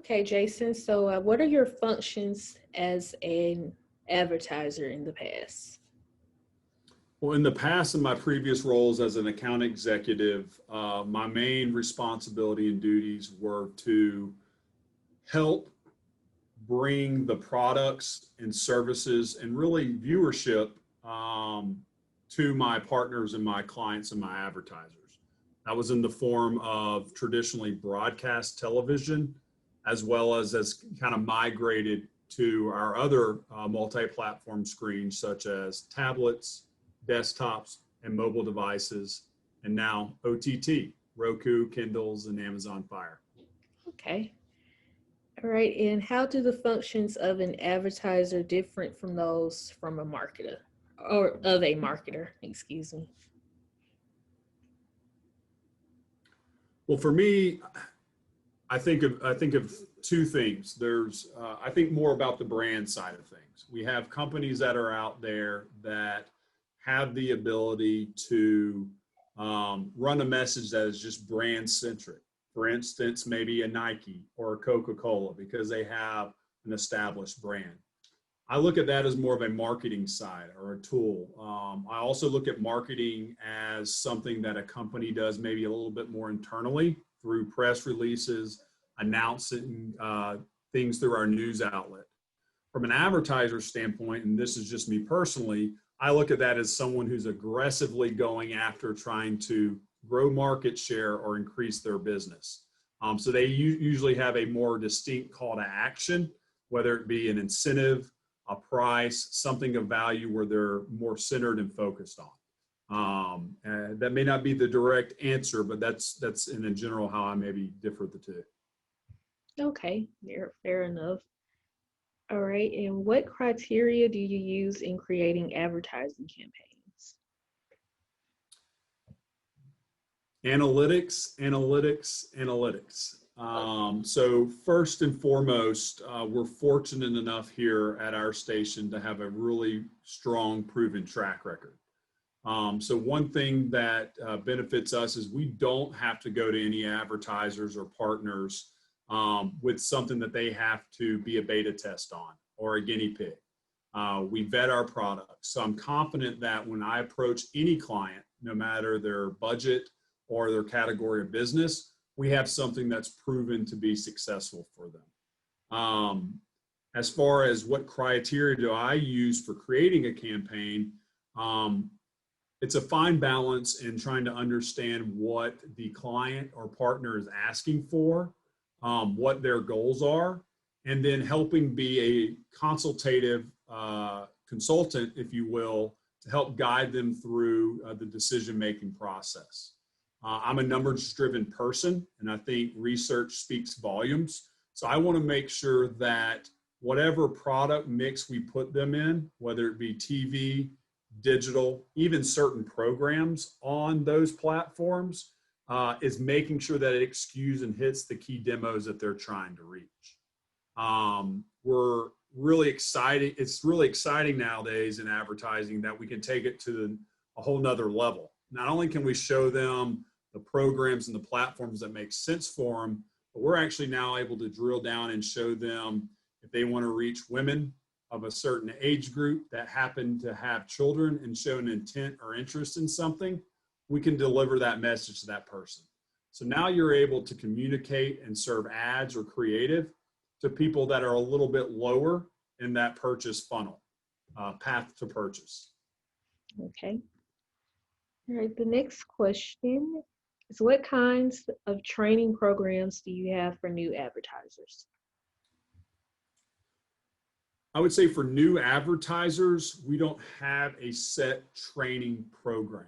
Okay, Jason. So, what are your functions as an advertiser in the past? Well, in the past, in my previous roles as an account executive, my main responsibility and duties were to help bring the products and services and really viewership to my partners and my clients and my advertisers. That was in the form of traditionally broadcast television, as well as kind of migrated to our other multi-platform screens, such as tablets, desktops, and mobile devices, and now OTT, Roku, Kindles, and Amazon Fire. Okay. All right. And how do the functions of an advertiser different from those from a marketer or of a marketer? Excuse me. Well, for me, I think of two things. I think more about the brand side of things. We have companies that are out there that have the ability to run a message that is just brand centric. For instance, maybe a Nike or a Coca-Cola because they have an established brand. I look at that as more of a marketing side or a tool. I also look at marketing as something that a company does maybe a little bit more internally through press releases, announcing things through our news outlet. From an advertiser standpoint, and this is just me personally, I look at that as someone who's aggressively going after trying to grow market share or increase their business. So they usually have a more distinct call to action, whether it be an incentive, a price, something of value where they're more centered and focused on. And that may not be the direct answer, but that's in a general how I maybe differ the two. Okay, fair enough. All right. And what criteria do you use in creating advertising campaigns? Analytics, analytics, analytics. So first and foremost, we're fortunate enough here at our station to have a really strong proven track record. So one thing that benefits us is we don't have to go to any advertisers or partners with something that they have to be a beta test on or a guinea pig. We vet our products. So I'm confident that when I approach any client, no matter their budget or their category of business, we have something that's proven to be successful for them. As far as what criteria do I use for creating a campaign, it's a fine balance in trying to understand what the client or partner is asking for, what their goals are, and then helping be a consultative consultant, if you will, to help guide them through the decision-making process. I'm a numbers-driven person, and I think research speaks volumes. So I want to make sure that whatever product mix we put them in, whether it be TV, digital, even certain programs on those platforms, is making sure that it executes and hits the key demos that they're trying to reach. We're really excited. It's really exciting nowadays in advertising that we can take it to a whole nother level. Not only can we show them the programs and the platforms that make sense for them, but we're actually now able to drill down and show them if they want to reach women of a certain age group that happen to have children and show an intent or interest in something, we can deliver that message to that person. So now you're able to communicate and serve ads or creative to people that are a little bit lower in that purchase funnel, path to purchase. Okay. All right. The next question is, what kinds of training programs do you have for new advertisers? I would say for new advertisers, we don't have a set training program.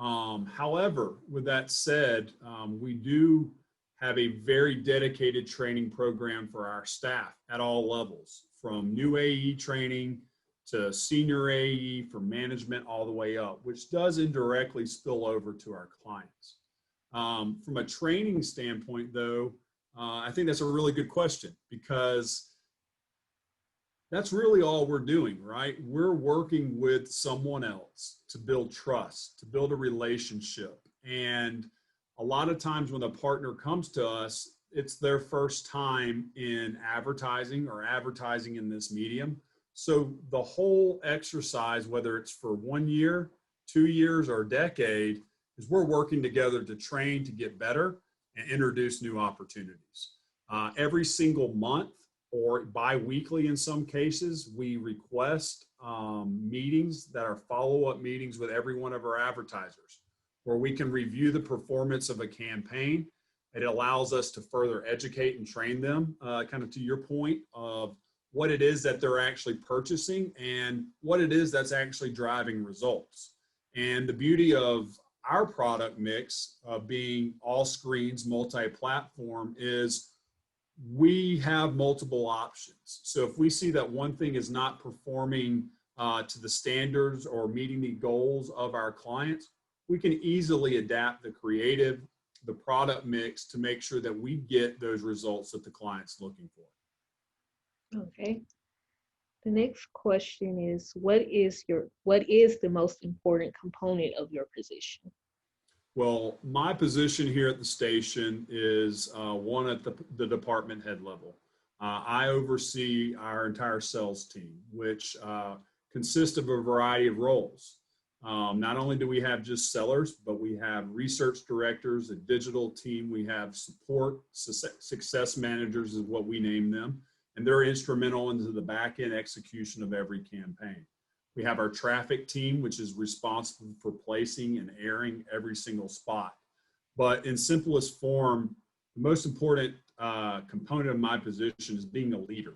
However, with that said, we do have a very dedicated training program for our staff at all levels, from new AE training to senior AE, from management all the way up, which does indirectly spill over to our clients. From a training standpoint, though, I think that's a really good question, because that's really all we're doing, right? We're working with someone else to build trust, to build a relationship. And a lot of times when a partner comes to us, it's their first time in advertising or advertising in this medium. So the whole exercise, whether it's for 1 year, 2 years, or a decade, is we're working together to train to get better and introduce new opportunities. Every single month or bi-weekly in some cases, we request meetings that are follow-up meetings with every one of our advertisers, where we can review the performance of a campaign. It allows us to further educate and train them, kind of to your point of what it is that they're actually purchasing and what it is that's actually driving results. And the beauty of our product mix being all screens, multi-platform, is we have multiple options. So if we see that one thing is not performing to the standards or meeting the goals of our clients, we can easily adapt the creative, the product mix to make sure that we get those results that the client's looking for. Okay. The next question is, what is the most important component of your position? Well, my position here at the station is one at the department head level. I oversee our entire sales team, which consists of a variety of roles. Not only do we have just sellers, but we have research directors, a digital team, we have support, success managers is what we name them, and they're instrumental into the back end execution of every campaign. We have our traffic team, which is responsible for placing and airing every single spot. But in simplest form, the most important component of my position is being a leader.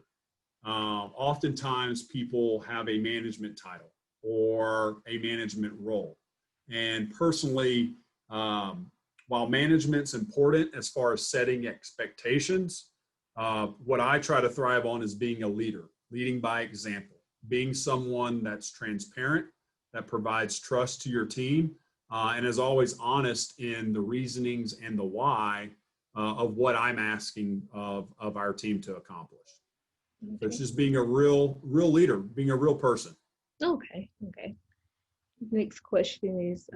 Oftentimes people have a management title or a management role. And personally, while management's important as far as setting expectations, what I try to thrive on is being a leader, leading by example, being someone that's transparent, that provides trust to your team, and is always honest in the reasonings and the why of what I'm asking of our team to accomplish. Okay. So it's just being a real leader, being a real person. Okay. Next question is,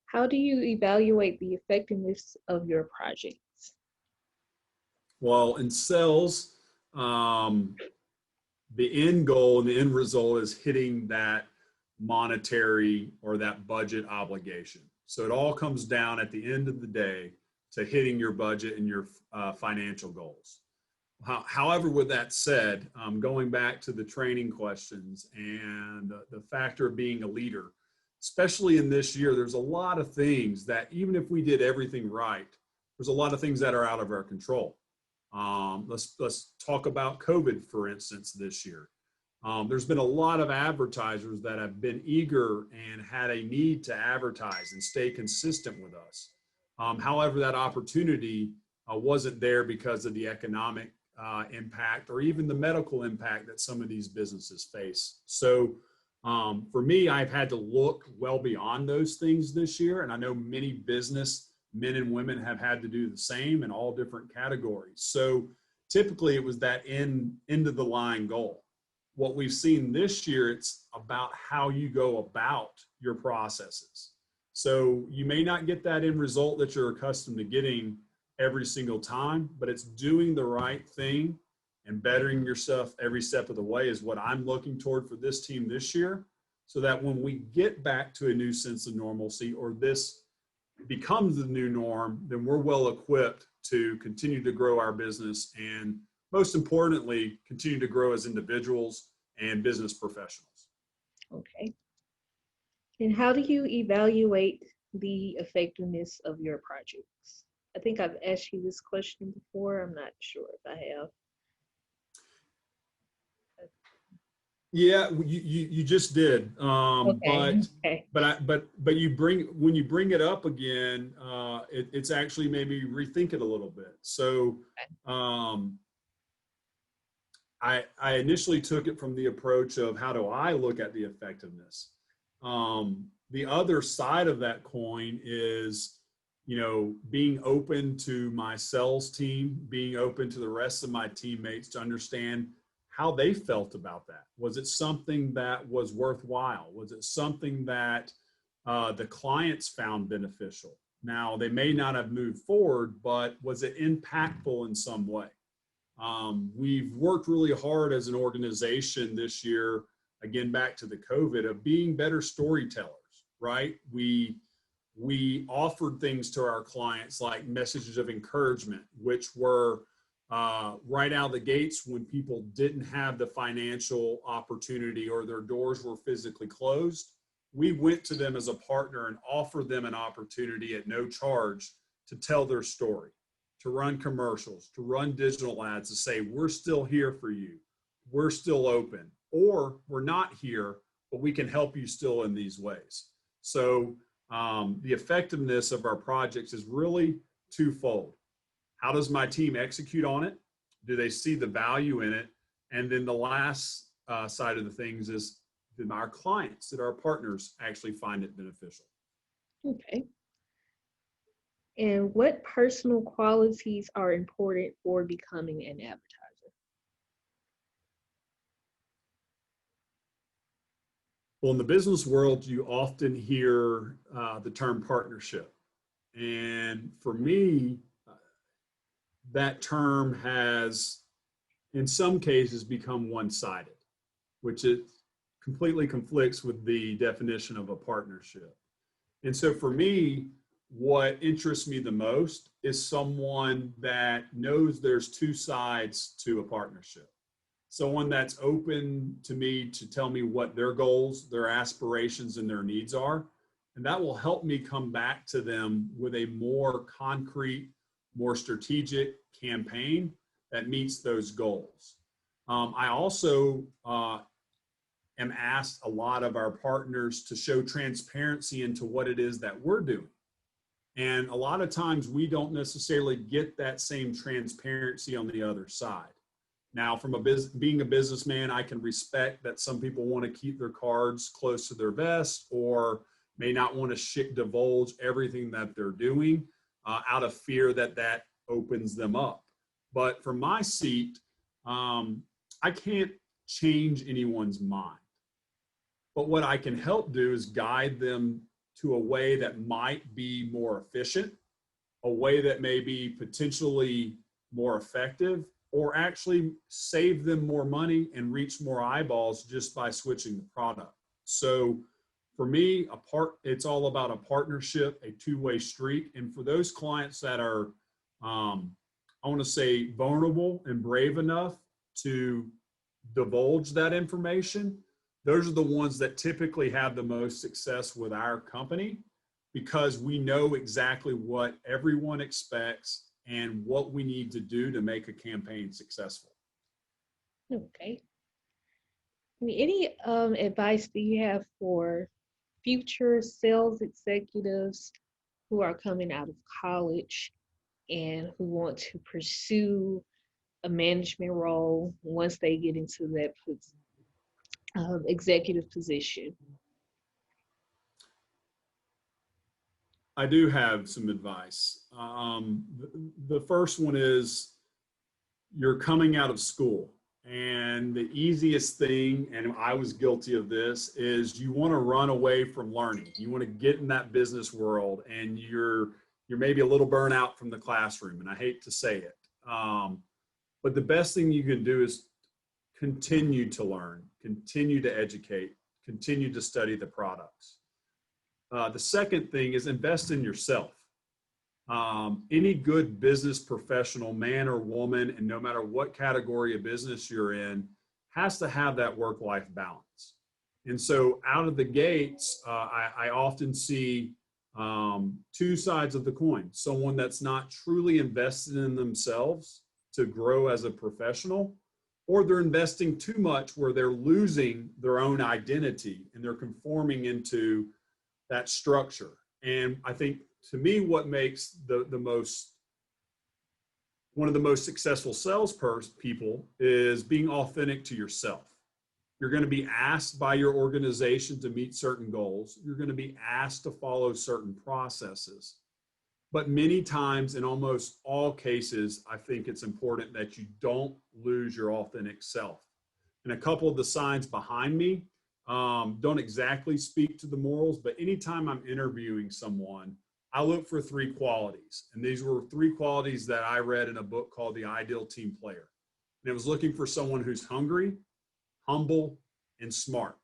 how do you evaluate the effectiveness of your projects? Well, in sales, the end goal and the end result is hitting that monetary or that budget obligation. So it all comes down at the end of the day to hitting your budget and your financial goals. However, with that said, going back to the training questions and the factor of being a leader, especially in this year, there's a lot of things that even if we did everything right, there's a lot of things that are out of our control. Let's talk about COVID, for instance, this year. There's been a lot of advertisers that have been eager and had a need to advertise and stay consistent with us. However, that opportunity wasn't there because of the economic impact or even the medical impact that some of these businesses face. So for me, I've had to look well beyond those things this year. And I know many business men and women have had to do the same in all different categories. So typically it was that end of the line goal. What we've seen this year, it's about how you go about your processes. So you may not get that end result that you're accustomed to getting every single time, but it's doing the right thing and bettering yourself every step of the way is what I'm looking toward for this team this year, so that when we get back to a new sense of normalcy or this becomes the new norm, then we're well equipped to continue to grow our business and most importantly, continue to grow as individuals and business professionals. Okay. And how do you evaluate the effectiveness of your projects? I think I've asked you this question before. I'm not sure if I have. Yeah, you just did. Okay. But when you bring it up again, it's actually maybe rethink it a little bit. So I initially took it from the approach of how do I look at the effectiveness. The other side of that coin is, being open to my sales team, being open to the rest of my teammates to understand how they felt about that. Was it something that was worthwhile? Was it something that the clients found beneficial? Now, they may not have moved forward, but was it impactful in some way? We've worked really hard as an organization this year, again, back to the COVID, of being better storytellers, right? We offered things to our clients like messages of encouragement, which were right out of the gates when people didn't have the financial opportunity or their doors were physically closed. We went to them as a partner and offered them an opportunity at no charge to tell their story, to run commercials, to run digital ads, to say, we're still here for you. We're still open, or we're not here, but we can help you still in these ways. So the effectiveness of our projects is really twofold. How does my team execute on it? Do they see the value in it? And then the last side of the things is, did our clients, did our partners actually find it beneficial? Okay. And what personal qualities are important for becoming an advertiser? Well, in the business world, you often hear the term partnership. And for me, that term has, in some cases, become one-sided, which it completely conflicts with the definition of a partnership. And so for me, what interests me the most is someone that knows there's two sides to a partnership. Someone that's open to me to tell me what their goals, their aspirations, and their needs are. And that will help me come back to them with a more concrete, more strategic campaign that meets those goals. I also am asked a lot of our partners to show transparency into what it is that we're doing. And a lot of times we don't necessarily get that same transparency on the other side. Now, from being a businessman, I can respect that some people want to keep their cards close to their vest or may not want to divulge everything that they're doing out of fear that that opens them up. But from my seat, I can't change anyone's mind. But what I can help do is guide them to a way that might be more efficient, a way that may be potentially more effective, or actually save them more money and reach more eyeballs just by switching the product. So for me, it's all about a partnership, a two-way street. And for those clients that are, I want to say, vulnerable and brave enough to divulge that information, those are the ones that typically have the most success with our company, because we know exactly what everyone expects and what we need to do to make a campaign successful. Okay. Any advice do you have for future sales executives who are coming out of college and who want to pursue a management role once they get into that executive position? I do have some advice. The first one is, you're coming out of school, and the easiest thing, and I was guilty of this, is you want to run away from learning. You want to get in that business world, and you're maybe a little burnout from the classroom, and I hate to say it. But the best thing you can do is continue to learn, continue to educate, continue to study the products. The second thing is invest in yourself. Any good business professional, man or woman, and no matter what category of business you're in, has to have that work-life balance. And so out of the gates, I often see two sides of the coin. Someone that's not truly invested in themselves to grow as a professional, or they're investing too much where they're losing their own identity and they're conforming into that structure. And I think, to me, what makes one of the most successful people is being authentic to yourself. You're going to be asked by your organization to meet certain goals. You're going to be asked to follow certain processes. But many times, in almost all cases, I think it's important that you don't lose your authentic self. And a couple of the signs behind me don't exactly speak to the morals, but anytime I'm interviewing someone, I look for three qualities. And these were three qualities that I read in a book called The Ideal Team Player. And it was looking for someone who's hungry, humble, and smart.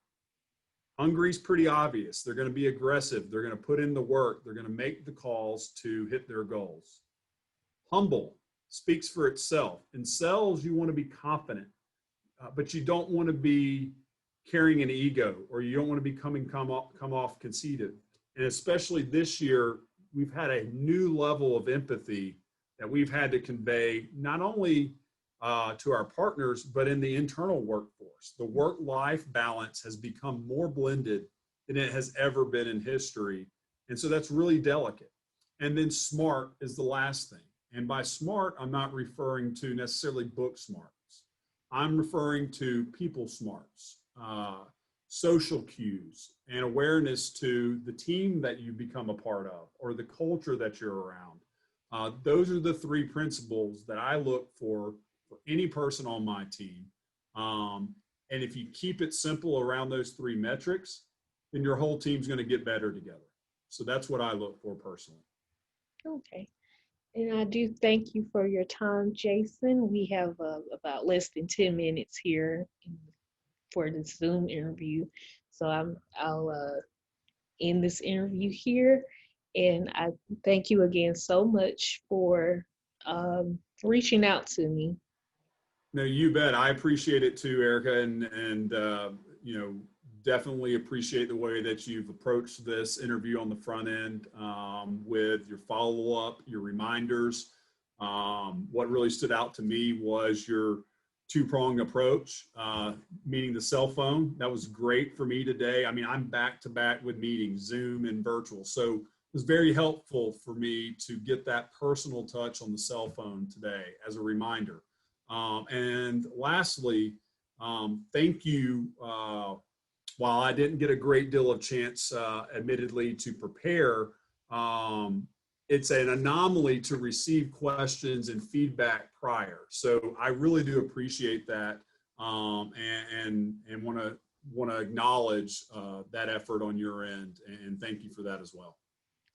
Hungry is pretty obvious. They're going to be aggressive. They're going to put in the work. They're going to make the calls to hit their goals. Humble speaks for itself. In sales, you want to be confident, but you don't want to be carrying an ego, or you don't want to be come off conceited. And especially this year, we've had a new level of empathy that we've had to convey, not only to our partners, but in the internal workforce. The work-life balance has become more blended than it has ever been in history. And so that's really delicate. And then smart is the last thing. And by smart, I'm not referring to necessarily book smarts. I'm referring to people smarts, social cues, and awareness to the team that you become a part of or the culture that you're around. Those are the three principles that I look for any person on my team. And if you keep it simple around those three metrics, then your whole team's going to get better together. So that's what I look for personally. Okay. And I do thank you for your time, Jason. We have about less than 10 minutes here for the Zoom interview. So I'll end this interview here. And I thank you again so much for reaching out to me. No, you bet. I appreciate it too, Erica, and definitely appreciate the way that you've approached this interview on the front end with your follow-up, your reminders. What really stood out to me was your two-pronged approach, meaning the cell phone. That was great for me today. I mean, I'm back-to-back with meetings, Zoom and virtual. So it was very helpful for me to get that personal touch on the cell phone today as a reminder. And lastly, thank you. While I didn't get a great deal of chance, admittedly, to prepare, it's an anomaly to receive questions and feedback prior. So I really do appreciate that, and want to acknowledge that effort on your end, and thank you for that as well.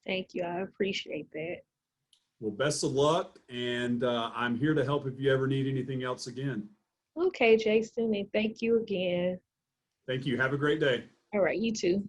Thank you. I appreciate that. Well, best of luck, and I'm here to help if you ever need anything else again. Okay, Jason, and thank you again. Thank you. Have a great day. All right, you too.